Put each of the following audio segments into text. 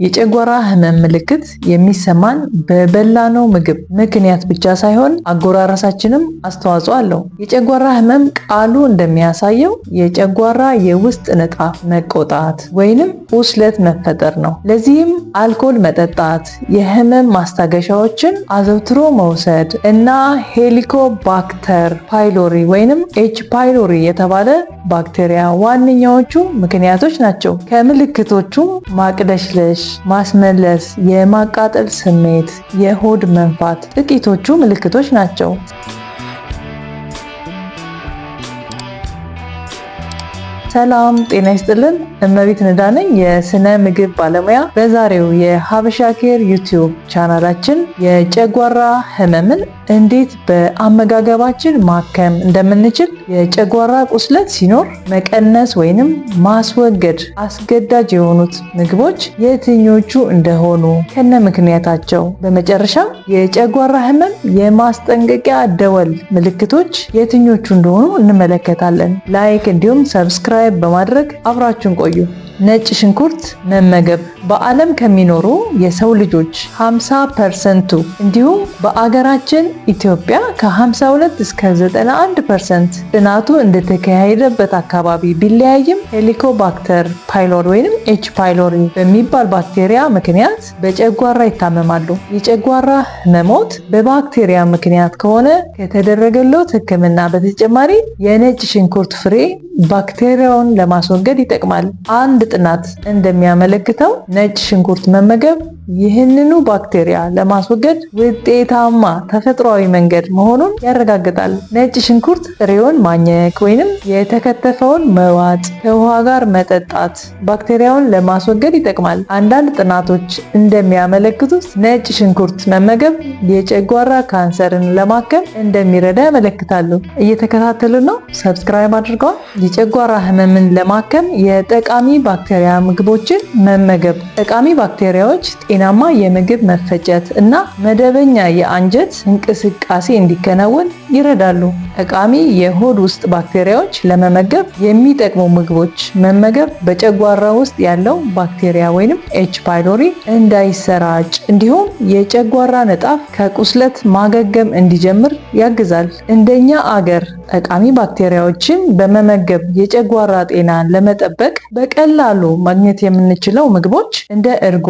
የጨጓራ ህመም ምልክት የሚሰማን በበላነው ምግብ ምክንያት ብቻ ሳይሆን አጎራረሳችንም አስተዋጽኦ አለው። የጨጓራ ህመም ቃሉ እንደሚያሳየው የጨጓራ የውስጥ ንጣፍ መቆጣት ወይንም ቁስለት መፈጠር ነው። ለዚህም አልኮል መጠጣት፣ የህመም ማስታገሻዎችን አዘውትሮ መውሰድ እና ሄሊኮባክተር ፓይሎሪ ወይንም ኤች ፓይሎሪ የተባለ ባክቴሪያ ዋነኛዎቹ ምክንያቶች ናቸው። ከምልክቶቹም ማቅለሽለሽ፣ ማስመለስ፣ የማቃጠል ስሜት፣ የሆድ መንፋት ጥቂቶቹ ምልክቶች ናቸው። ሰላም ጤና ይስጥልን። እመቤት ንዳ ነኝ፣ የስነ ምግብ ባለሙያ። በዛሬው የሀበሻ ኬር ዩቲዩብ ቻናላችን የጨጓራ ህመምን እንዴት በአመጋገባችን ማከም እንደምንችል፣ የጨጓራ ቁስለት ሲኖር መቀነስ ወይንም ማስወገድ አስገዳጅ የሆኑት ምግቦች የትኞቹ እንደሆኑ ከነ ምክንያታቸው፣ በመጨረሻም የጨጓራ ህመም የማስጠንቀቂያ ደወል ምልክቶች የትኞቹ እንደሆኑ እንመለከታለን። ላይክ እንዲሁም ሰብስክራይብ በማድረግ አብራችሁን ቆዩ። ነጭ ሽንኩርት መመገብ በዓለም ከሚኖሩ የሰው ልጆች 50% እንዲሁም በአገራችን ኢትዮጵያ ከ52 እስከ 91% ጥናቱ እንደተካሄደበት አካባቢ ቢለያይም ሄሊኮባክተር ፓይሎሪ ወይም ኤች ፓይሎሪ በሚባል ባክቴሪያ ምክንያት በጨጓራ ይታመማሉ። የጨጓራ ህመሞት በባክቴሪያ ምክንያት ከሆነ ከተደረገለት ሕክምና በተጨማሪ የነጭ ሽንኩርት ፍሬ ባክቴሪያውን ለማስወገድ ይጠቅማል። አንድ ጥናት እንደሚያመለክተው ነጭ ሽንኩርት መመገብ ይህንኑ ባክቴሪያ ለማስወገድ ውጤታማ ተፈጥሯዊ መንገድ መሆኑን ያረጋግጣል። ነጭ ሽንኩርት ጥሬውን ማኘክ ወይንም የተከተፈውን መዋጥ፣ ከውሃ ጋር መጠጣት ባክቴሪያውን ለማስወገድ ይጠቅማል። አንዳንድ ጥናቶች እንደሚያመለክቱት ነጭ ሽንኩርት መመገብ የጨጓራ ካንሰርን ለማከም እንደሚረዳ ያመለክታሉ። እየተከታተሉ ነው? ሰብስክራይብ አድርገዋል? የጨጓራ ህመምን ለማከም የጠቃሚ ባክቴሪያ ምግቦችን መመገብ። ጠቃሚ ባክቴሪያዎች ጤናማ የምግብ መፈጨት እና መደበኛ የአንጀት እንቅስቃሴ እንዲከናወን ይረዳሉ። ጠቃሚ የሆድ ውስጥ ባክቴሪያዎች ለመመገብ የሚጠቅሙ ምግቦች መመገብ በጨጓራ ውስጥ ያለው ባክቴሪያ ወይንም ኤች ፓይሎሪ እንዳይሰራጭ እንዲሁም የጨጓራ ንጣፍ ከቁስለት ማገገም እንዲጀምር ያግዛል። እንደኛ አገር ጠቃሚ ባክቴሪያዎችን በመመገብ የጨጓራ ጤናን ለመጠበቅ በቀላሉ ማግኘት የምንችለው ምግቦች እንደ እርጎ፣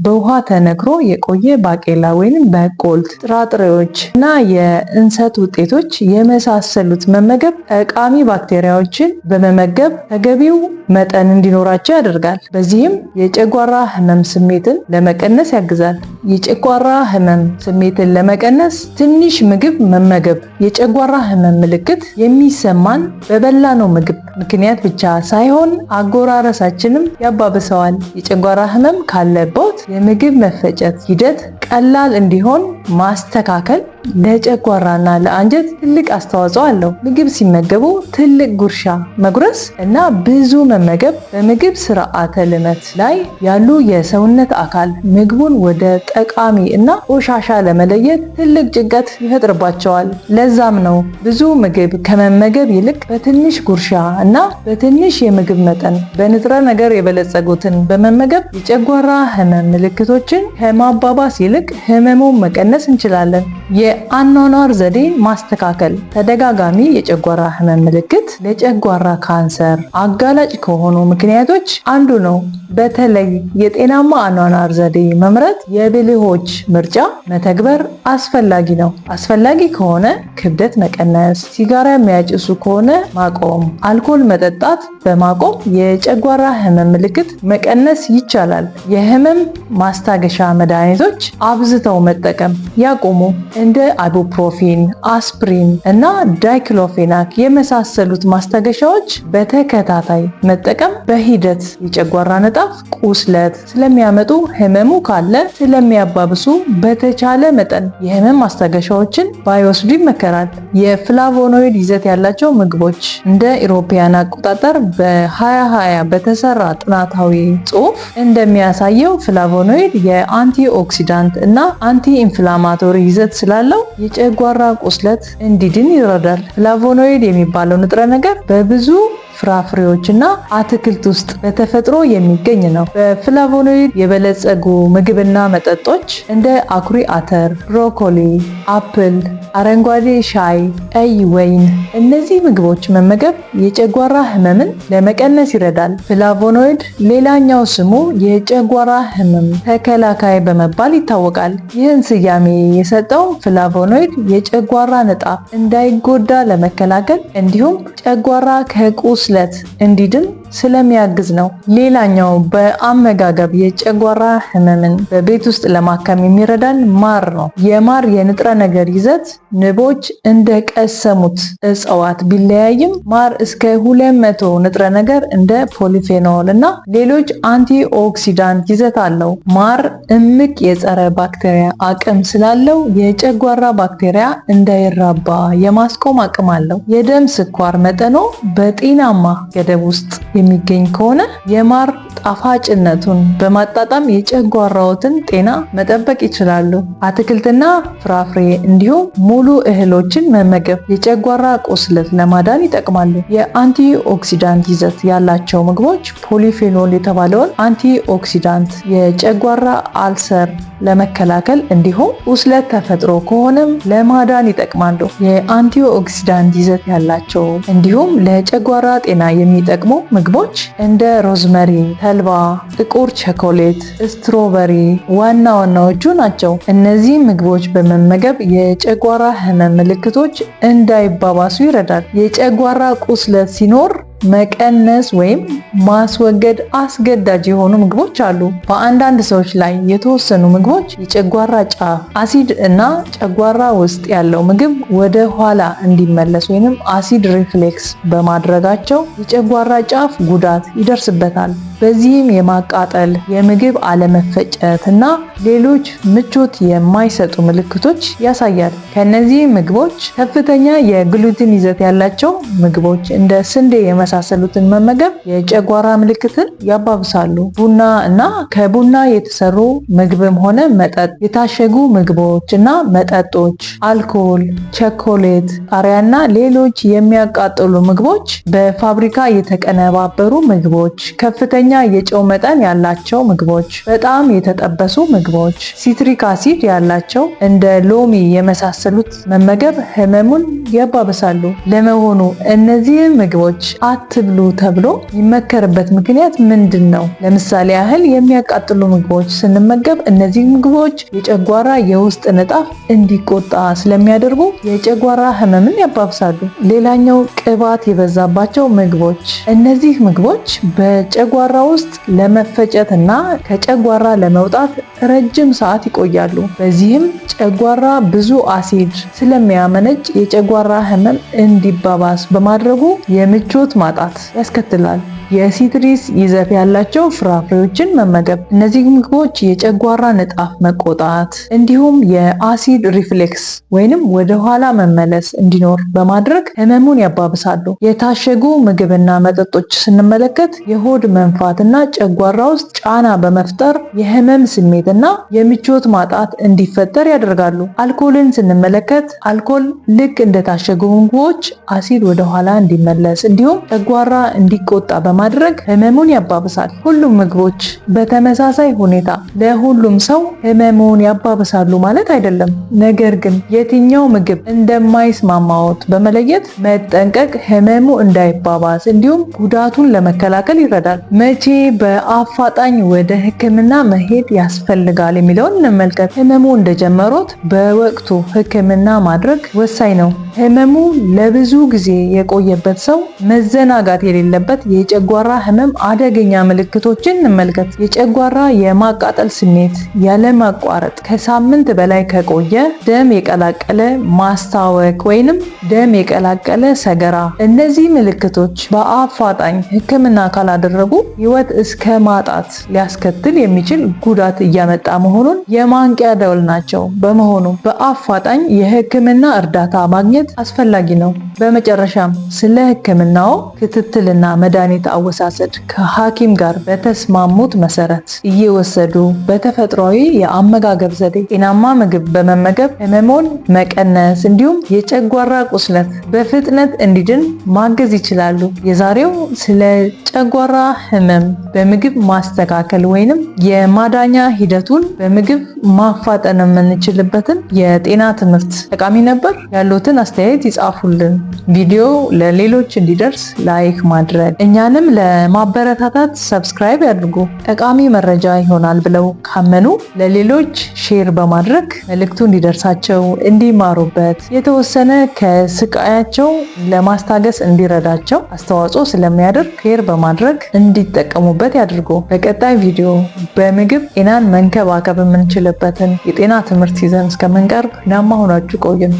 በውሃ ተነክሮ የቆየ ባቄላ ወይንም በቆልት፣ ጥራጥሬዎች እና የእንሰት ውጤቶች የመሳሰሉት መመገብ ጠቃሚ ባክቴሪያዎችን በመመገብ ተገቢው መጠን እንዲኖራቸው ያደርጋል። በዚህም የጨጓራ ህመም ስሜትን ለመቀነስ ያግዛል። የጨጓራ ህመም ስሜትን ለመቀነስ ትንሽ ምግብ መመገብ። የጨጓራ ህመም ምልክት የሚሰማን በበላነው ምግብ ምክንያት ብቻ ሳይሆን አጎራረሳችንም ያባብሰዋል። የጨጓራ ህመም ካለበት የምግብ መፈጨት ሂደት ቀላል እንዲሆን ማስተካከል ለጨጓራና ለአንጀት ትልቅ አስተዋጽኦ አለው። ምግብ ሲመገቡ ትልቅ ጉርሻ መጉረስ እና ብዙ መመገብ በምግብ ስርዓተ ልመት ላይ ያሉ የሰውነት አካል ምግቡን ወደ ጠቃሚ እና ቆሻሻ ለመለየት ትልቅ ጭንቀት ይፈጥርባቸዋል። ለዛም ነው ብዙ ምግብ ከመመገብ ይልቅ በትንሽ ጉርሻ እና በትንሽ የምግብ መጠን በንጥረ ነገር የበለጸጉትን በመመገብ የጨጓራ ህመም ምልክቶችን ከማባባስ ይልቅ ህመሙን መቀነስ እንችላለን። የአኗኗር ዘዴ ማስተካከል። ተደጋጋሚ የጨጓራ ህመም ምልክት ለጨጓራ ካንሰር አጋላጭ ከሆኑ ምክንያቶች አንዱ ነው። በተለይ የጤናማ አኗኗር ዘዴ መምረጥ የብልሆች ምርጫ መተግበር አስፈላጊ ነው። አስፈላጊ ከሆነ ክብደት መቀነስ፣ ሲጋራ የሚያጭሱ ከሆነ ማቆም፣ አልኮል መጠጣት በማቆም የጨጓራ ህመም ምልክት መቀነስ ይቻላል። የህመም ማስታገሻ መድኃኒቶች አብዝተው መጠቀም ያቆሙ። እንደ አይቡፕሮፊን፣ አስፕሪን እና ዳይክሎፌናክ የመሳሰሉት ማስታገሻዎች በተከታታይ መጠቀም በሂደት የጨጓራ ንጣፍ ቁስለት ስለሚያመጡ ህመሙ ካለ ስለሚያባብሱ በተቻለ መጠን የህመም ማስታገሻዎችን ባይወስዱ ይመከራል። የፍላቮኖይድ ይዘት ያላቸው ምግቦች እንደ ኢሮፒያን አቆጣጠር በ2020 በተሰራ ጥናታዊ ጽሑፍ እንደሚያሳየው ፍላቮኖይድ የአንቲ ኦክሲዳንት እና አንቲ ኢንፍላማቶሪ ይዘት ስላለው የጨጓራ ቁስለት እንዲድን ይረዳል። ፍላቮኖይድ የሚባለው ንጥረ ነገር በብዙ ፍራፍሬዎችና አትክልት ውስጥ በተፈጥሮ የሚገኝ ነው። በፍላቮኖይድ የበለጸጉ ምግብና መጠጦች እንደ አኩሪ አተር፣ ብሮኮሊ፣ አፕል፣ አረንጓዴ ሻይ፣ ቀይ ወይን እነዚህ ምግቦች መመገብ የጨጓራ ህመምን ለመቀነስ ይረዳል። ፍላቮኖይድ ሌላኛው ስሙ የጨጓራ ህመም ተከላካይ በመባል ይታወቃል። ይህን ስያሜ የሰጠው ፍላቮኖይድ የጨጓራ ንጣፍ እንዳይጎዳ ለመከላከል እንዲሁም ጨጓራ ከቁስለት እንዲድን ስለሚያግዝ ነው። ሌላኛው በአመጋገብ የጨጓራ ህመምን በቤት ውስጥ ለማከም የሚረዳን ማር ነው። የማር የንጥረ ነገር ይዘት ንቦች እንደቀሰሙት እጽዋት ቢለያይም ማር እስከ 200 ንጥረ ነገር እንደ ፖሊፌኖል እና ሌሎች አንቲኦክሲዳንት ይዘት አለው። ማር እምቅ የጸረ ባክቴሪያ አቅም ስላለው የጨጓራ ባክቴሪያ እንዳይራባ የማስቆም አቅም አለው። የደም ስኳር መጠኖ በጤናማ ገደብ ውስጥ የሚገኝ ከሆነ የማር ጣፋጭነቱን በማጣጣም የጨጓራዎትን ጤና መጠበቅ ይችላሉ። አትክልትና ፍራፍሬ እንዲሁም ሙሉ እህሎችን መመገብ የጨጓራ ቁስለት ለማዳን ይጠቅማሉ። የአንቲኦክሲዳንት ይዘት ያላቸው ምግቦች ፖሊፌኖል የተባለውን አንቲኦክሲዳንት የጨጓራ አልሰር ለመከላከል እንዲሁም ቁስለት ተፈጥሮ ከሆነም ለማዳን ይጠቅማሉ። የአንቲኦክሲዳንት ይዘት ያላቸው እንዲሁም ለጨጓራ ጤና የሚጠቅሙ ምግቦች እንደ ሮዝመሪ፣ ተልባ፣ ጥቁር ቸኮሌት፣ ስትሮበሪ ዋና ዋናዎቹ ናቸው። እነዚህ ምግቦች በመመገብ የጨጓራ ህመም ምልክቶች እንዳይባባሱ ይረዳል። የጨጓራ ቁስለት ሲኖር መቀነስ ወይም ማስወገድ አስገዳጅ የሆኑ ምግቦች አሉ። በአንዳንድ ሰዎች ላይ የተወሰኑ ምግቦች የጨጓራ ጫፍ አሲድ እና ጨጓራ ውስጥ ያለው ምግብ ወደ ኋላ እንዲመለስ ወይም አሲድ ሪፍሌክስ በማድረጋቸው የጨጓራ ጫፍ ጉዳት ይደርስበታል። በዚህም የማቃጠል፣ የምግብ አለመፈጨት እና ሌሎች ምቾት የማይሰጡ ምልክቶች ያሳያል። ከነዚህ ምግቦች ከፍተኛ የግሉቲን ይዘት ያላቸው ምግቦች እንደ ስንዴ የመሳሰሉትን መመገብ የጨጓራ ምልክትን ያባብሳሉ። ቡና እና ከቡና የተሰሩ ምግብም ሆነ መጠጥ፣ የታሸጉ ምግቦች እና መጠጦች፣ አልኮል፣ ቸኮሌት፣ ቃሪያና ሌሎች የሚያቃጥሉ ምግቦች፣ በፋብሪካ የተቀነባበሩ ምግቦች፣ ከፍተኛ የጨው መጠን ያላቸው ምግቦች፣ በጣም የተጠበሱ ምግቦች፣ ሲትሪክ አሲድ ያላቸው እንደ ሎሚ የመሳሰሉት መመገብ ህመሙን ያባብሳሉ። ለመሆኑ እነዚህ ምግቦች አትብሉ ተብሎ የሚመከርበት ምክንያት ምንድን ነው? ለምሳሌ ያህል የሚያቃጥሉ ምግቦች ስንመገብ እነዚህ ምግቦች የጨጓራ የውስጥ ንጣፍ እንዲቆጣ ስለሚያደርጉ የጨጓራ ህመምን ያባብሳሉ። ሌላኛው ቅባት የበዛባቸው ምግቦች። እነዚህ ምግቦች በጨጓራ ውስጥ ለመፈጨት እና ከጨጓራ ለመውጣት ረጅም ሰዓት ይቆያሉ። በዚህም ጨጓራ ብዙ አሲድ ስለሚያመነጭ የጨጓራ ህመም እንዲባባስ በማድረጉ የምቾት ማጣት ያስከትላል። የሲትሪስ ይዘት ያላቸው ፍራፍሬዎችን መመገብ። እነዚህ ምግቦች የጨጓራ ንጣፍ መቆጣት እንዲሁም የአሲድ ሪፍሌክስ ወይንም ወደ ኋላ መመለስ እንዲኖር በማድረግ ህመሙን ያባብሳሉ። የታሸጉ ምግብና መጠጦች ስንመለከት የሆድ መንፋትና ጨጓራ ውስጥ ጫና በመፍጠር የህመም ስሜትና የምቾት ማጣት እንዲፈጠር ያደርጋሉ። አልኮልን ስንመለከት አልኮል ልክ እንደታሸጉ ምግቦች አሲድ ወደ ኋላ እንዲመለስ እንዲሁም ጨጓራ እንዲቆጣ በማድረግ ህመሙን ያባብሳል። ሁሉም ምግቦች በተመሳሳይ ሁኔታ ለሁሉም ሰው ህመሙን ያባብሳሉ ማለት አይደለም። ነገር ግን የትኛው ምግብ እንደማይስማማዎት በመለየት መጠንቀቅ ህመሙ እንዳይባባስ እንዲሁም ጉዳቱን ለመከላከል ይረዳል። መቼ በአፋጣኝ ወደ ህክምና መሄድ ያስፈልጋል የሚለውን እንመልከት። ህመሙ እንደጀመሩት በወቅቱ ህክምና ማድረግ ወሳኝ ነው። ህመሙ ለብዙ ጊዜ የቆየበት ሰው መዘናጋት የሌለበት የጨጓራ ህመም አደገኛ ምልክቶችን እንመልከት። የጨጓራ የማቃጠል ስሜት ያለማቋረጥ ከሳምንት በላይ ከቆየ፣ ደም የቀላቀለ ማስታወክ ወይንም ደም የቀላቀለ ሰገራ። እነዚህ ምልክቶች በአፋጣኝ ህክምና ካላደረጉ ህይወት እስከ ማጣት ሊያስከትል የሚችል ጉዳት እያመጣ መሆኑን የማንቂያ ደወል ናቸው። በመሆኑ በአፋጣኝ የህክምና እርዳታ ማግኘት አስፈላጊ ነው። በመጨረሻም ስለ ህክምናው ክትትልና መድኃኒት አወሳሰድ ከሐኪም ጋር በተስማሙት መሰረት እየወሰዱ በተፈጥሯዊ የአመጋገብ ዘዴ ጤናማ ምግብ በመመገብ ህመሞን መቀነስ እንዲሁም የጨጓራ ቁስለት በፍጥነት እንዲድን ማገዝ ይችላሉ። የዛሬው ስለ ጨጓራ ህመም በምግብ ማስተካከል ወይንም የማዳኛ ሂደቱን በምግብ ማፋጠን የምንችልበትን የጤና ትምህርት ጠቃሚ ነበር? ያሉትን አስተያየት ይጻፉልን። ቪዲዮ ለሌሎች እንዲደርስ ላይክ ማድረግ፣ እኛንም ለማበረታታት ሰብስክራይብ ያድርጉ። ጠቃሚ መረጃ ይሆናል ብለው ካመኑ ለሌሎች ሼር በማድረግ መልእክቱ እንዲደርሳቸው እንዲማሩበት፣ የተወሰነ ከስቃያቸው ለማስታገስ እንዲረዳቸው አስተዋጽኦ ስለሚያደርግ ሼር በማድረግ እንዲጠቀሙበት ያድርጉ። በቀጣይ ቪዲዮ በምግብ ጤናን መንከባከብ የምንችልበትን የጤና ትምህርት ይዘን እስከምንቀርብ ጤናማ ሆናችሁ ቆዩን።